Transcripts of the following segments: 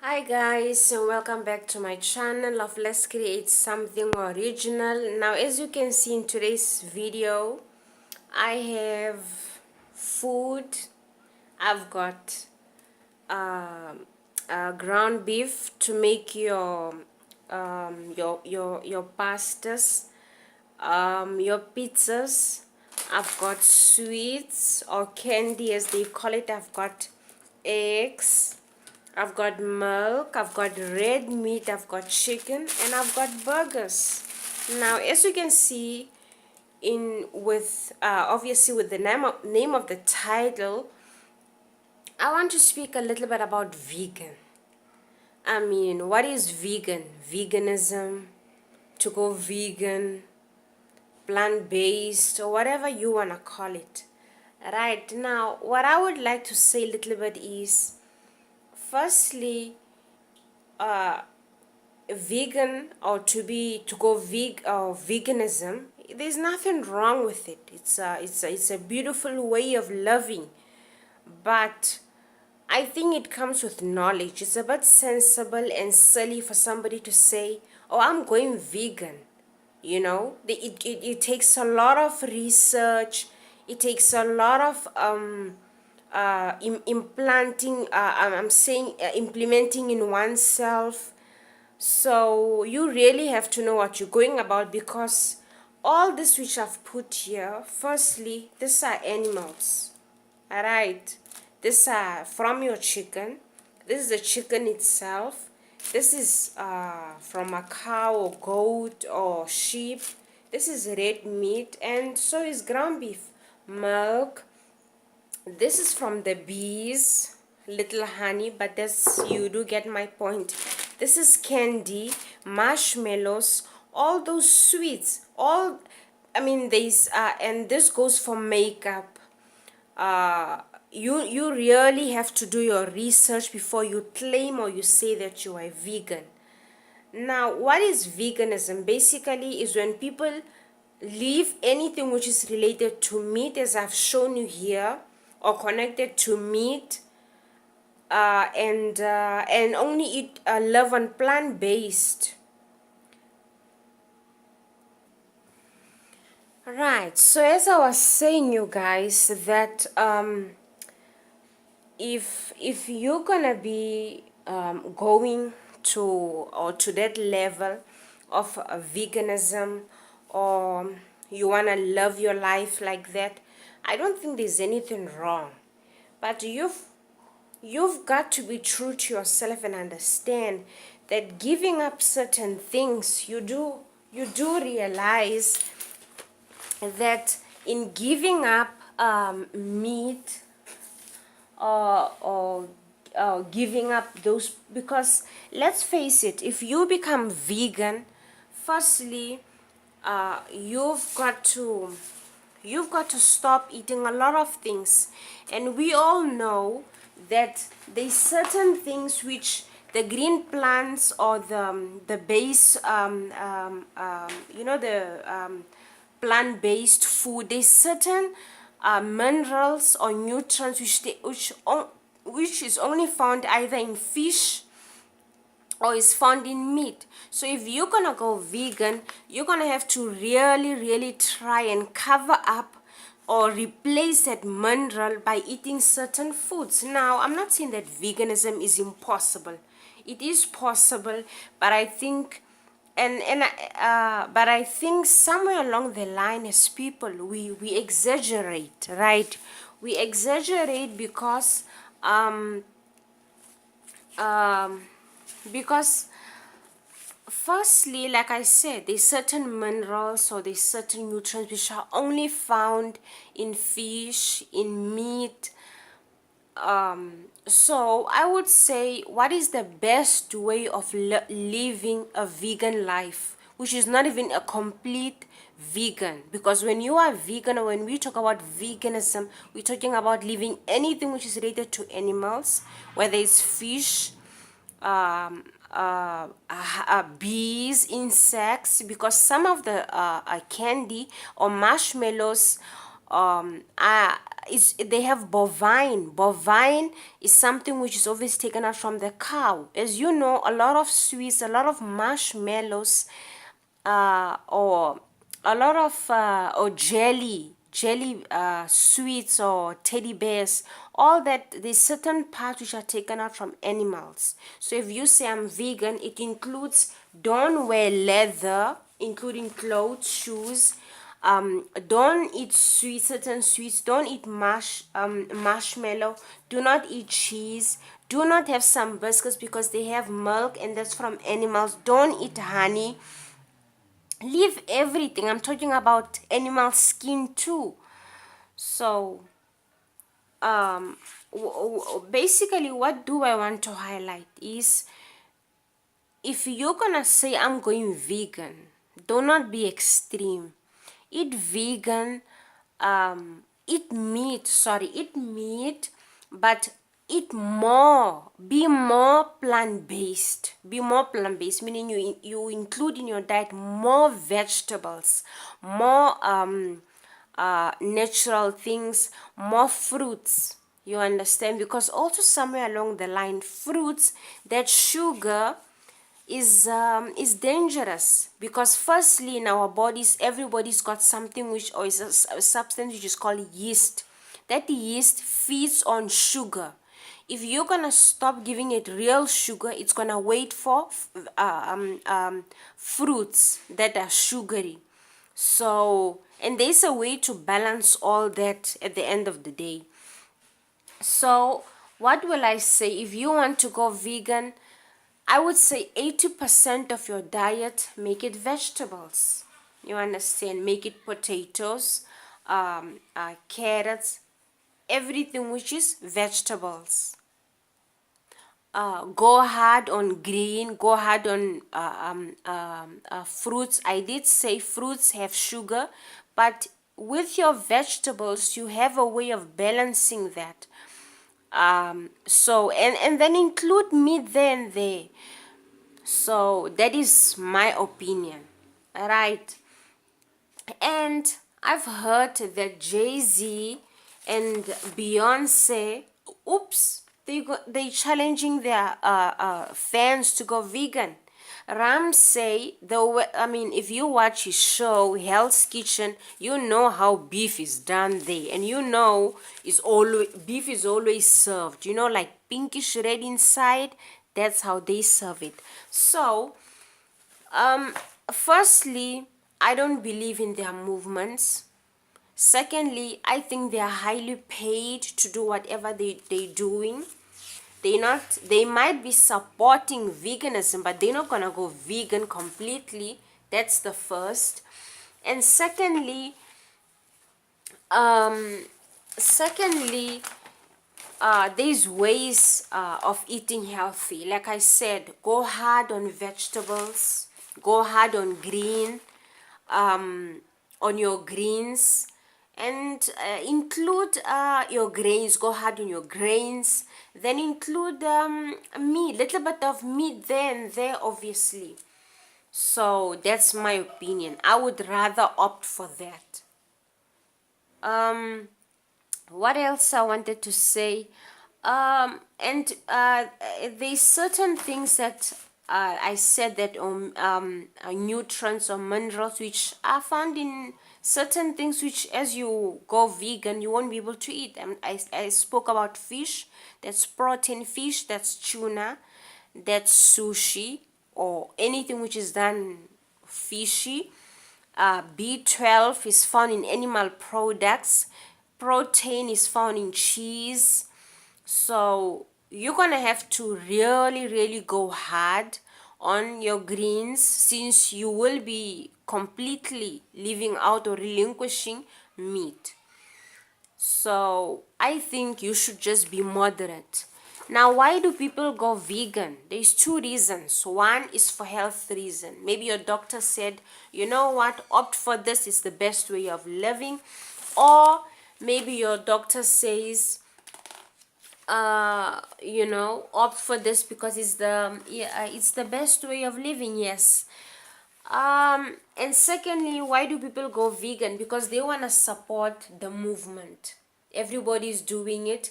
Hi guys, and welcome back to my channel of Let's Create Something Original. Now, as you can see in today's video, I have food. I've got ground beef to make your pastas, your pizzas. I've got sweets or candy as they call it. I've got eggs, I've got milk, I've got red meat, I've got chicken, and I've got burgers. Now, as you can see, in with obviously with the name of the title, I want to speak a little bit about vegan. I mean, what is vegan? Veganism, to go vegan, plant-based, or whatever you want to call it. Right now, what I would like to say a little bit is, firstly, vegan or to go veganism, there's nothing wrong with it. It's a beautiful way of living, but I think it comes with knowledge. It's a bit sensible and silly for somebody to say, oh, I'm going vegan. It takes a lot of research. It takes a lot of implanting I'm saying implementing in oneself. So you really have to know what you're going about, because all this which I've put here, firstly, these are animals. Alright, these are from your chicken. This is the chicken itself. This is from a cow or goat or sheep. This is red meat, and so is ground beef. Milk. This is from the bees, little honey, but this, you do get my point. This is candy, marshmallows, all those sweets, all, I mean, there's and this goes for makeup. You really have to do your research before you claim or you say that you are vegan. Now, what is veganism? Basically is when people leave anything which is related to meat, as I've shown you here, or connected to meat, and only eat live on plant-based. Right, so as I was saying, you guys, that if you're gonna be going to that level of veganism, or you wanna live your life like that, I don't think there's anything wrong. But you've got to be true to yourself and understand that giving up certain things, you do realize that in giving up meat, or giving up those, because let's face it, if you become vegan, firstly, you've got to stop eating a lot of things, and we all know that there's certain things which the green plants or the base the plant-based food, there's certain minerals or nutrients which is only found either in fish or is found in meat. So if you're gonna go vegan, you're gonna have to really try and cover up or replace that mineral by eating certain foods. Now, I'm not saying that veganism is impossible. It is possible, but I think but I think somewhere along the line, as people, we exaggerate, right? We exaggerate um um because firstly, like I said, there's certain minerals or there's certain nutrients which are only found in fish, in meat. So I would say, what is the best way of living a vegan life, which is not even a complete vegan? Because when you are vegan, or when we talk about veganism, we're talking about living anything which is related to animals, whether it's fish, bees, insects, because some of the candy or marshmallows they have bovine. Bovine is something which is always taken out from the cow. As you know, a lot of sweets, a lot of marshmallows, or a lot of or jelly sweets or teddy bears, all that, there's certain parts which are taken out from animals. So if you say I'm vegan, it includes don't wear leather, including clothes, shoes, don't eat certain sweets, don't eat marshmallow, do not eat cheese, do not have some biscuits because they have milk and that's from animals, don't eat honey, leave everything. I'm talking about animal skin too. So basically what do I want to highlight is, if you're gonna say I'm going vegan, do not be extreme. Eat vegan, eat meat, but eat more, be more plant-based, meaning you include in your diet more vegetables, more natural things, more fruits. You understand? Because also somewhere along the line, fruits, that sugar is dangerous, because firstly in our bodies everybody's got something which, or is a substance which is called yeast. That yeast feeds on sugar. If you're gonna stop giving it real sugar, it's gonna wait for fruits that are sugary. So, and there's a way to balance all that at the end of the day. So what will I say? If you want to go vegan, I would say 80% of your diet, make it vegetables. You understand? Make it potatoes, carrots, everything which is vegetables. Go hard on green, go hard on fruits. I did say fruits have sugar, but with your vegetables, you have a way of balancing that. So, and then include meat there and there. So that is my opinion, right? And I've heard that Jay-Z and Beyonce, oops, they challenging their fans to go vegan. Ramsay, I mean, if you watch his show Hell's Kitchen, you know how beef is done there, and you know beef is always served. You know, like pinkish red inside. That's how they serve it. So, firstly, I don't believe in their movements. Secondly, I think they are highly paid to do whatever they're doing. They might be supporting veganism, but they're not gonna go vegan completely. That's the first. And secondly, um secondly there's ways of eating healthy. Like I said, go hard on vegetables, go hard on on your greens, and include your grains. Go hard on your grains, then include meat, little bit of meat there and there, obviously. So that's my opinion. I would rather opt for that. What else I wanted to say? And there's certain things that I said that nutrients or minerals which are found in certain things which, as you go vegan, you won't be able to eat. I spoke about fish. That's protein fish. That's tuna. That's sushi, or anything which is done fishy. B12 is found in animal products. Protein is found in cheese. So you're gonna have to really go hard on your greens, since you will be completely leaving out or relinquishing meat. So I think you should just be moderate. Now, why do people go vegan? There's two reasons. One is for health reason. Maybe your doctor said, you know what, opt for this, is the best way of living. Or maybe your doctor says, you know, opt for this because it's the best way of living. Yes. And secondly, why do people go vegan? Because they want to support the movement. Everybody's doing it,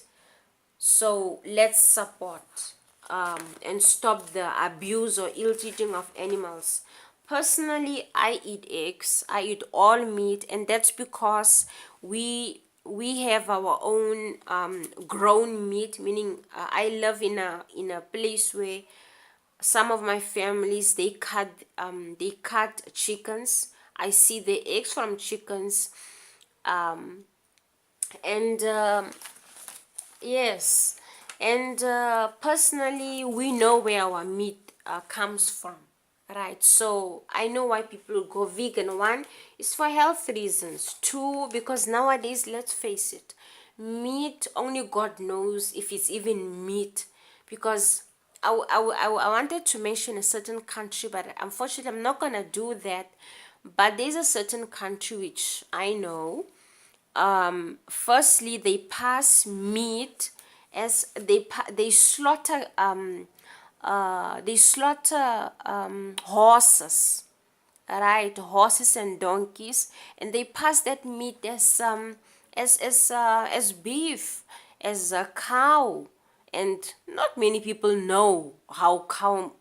so let's support and stop the abuse or ill-treating of animals. Personally, I eat eggs, I eat all meat, and that's because we have our own grown meat, meaning I live in a place where some of my families they cut chickens. I see the eggs from chickens, and yes, and personally, we know where our meat comes from, right? So I know why people go vegan. One is for health reasons. Two, because nowadays, let's face it, meat, only God knows if it's even meat. Because I wanted to mention a certain country, but unfortunately, I'm not gonna do that. But there's a certain country which I know, firstly they pass meat as they slaughter horses, right? Horses and donkeys, and they pass that meat as beef, as a cow. And not many people know how cow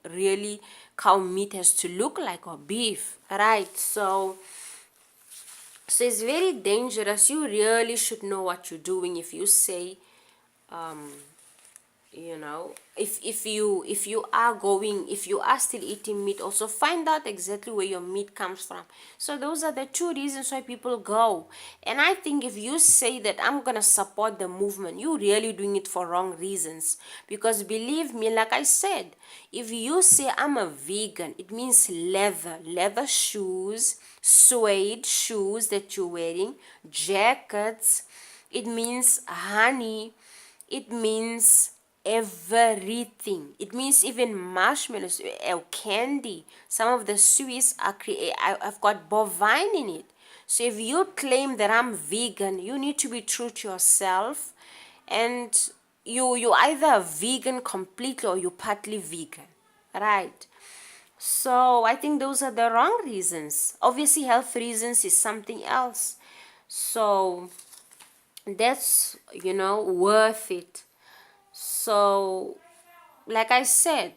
meat has to look like, or beef, right? So it's very dangerous. You really should know what you're doing. If you say, you know, if you are going, if you are still eating meat, also find out exactly where your meat comes from. So those are the two reasons why people go. And I think if you say that I'm gonna support the movement, you're really doing it for wrong reasons. Because believe me, like I said, if you say I'm a vegan, it means leather shoes, suede shoes that you're wearing, jackets, it means honey, it means everything. It means even marshmallows or candy. Some of the sweets are I've got bovine in it. So if you claim that I'm vegan, you need to be true to yourself, and you either vegan completely or you partly vegan, right? So I think those are the wrong reasons. Obviously, health reasons is something else. So that's, worth it. So, like I said,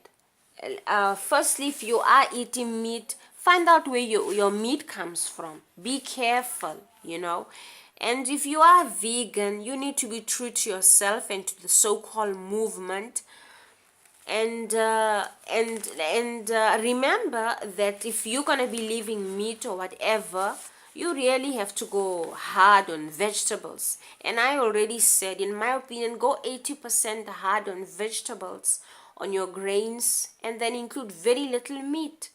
firstly, if you are eating meat, find out where your meat comes from. Be careful, And if you are vegan, you need to be true to yourself and to the so-called movement. And remember that if you're gonna be leaving meat or whatever, you really have to go hard on vegetables. And I already said, in my opinion, go 80% hard on vegetables, on your grains, and then include very little meat,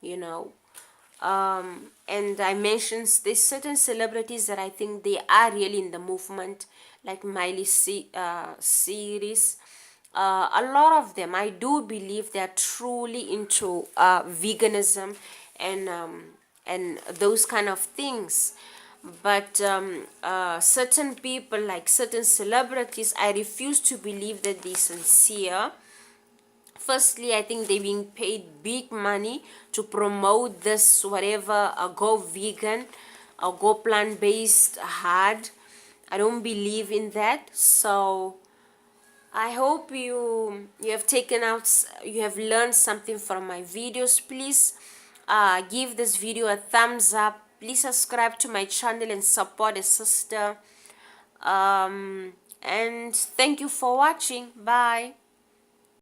you know. And I mentioned there's certain celebrities that I think they are really in the movement, like Miley Cyrus. A lot of them, I do believe they're truly into veganism and those kind of things. But certain people, like certain celebrities, I refuse to believe that they're sincere. Firstly, I think they're being paid big money to promote this whatever, go vegan or go plant-based hard. I don't believe in that. So I hope you have you have learned something from my videos. Please give this video a thumbs up. Please subscribe to my channel and support a sister. And thank you for watching. Bye.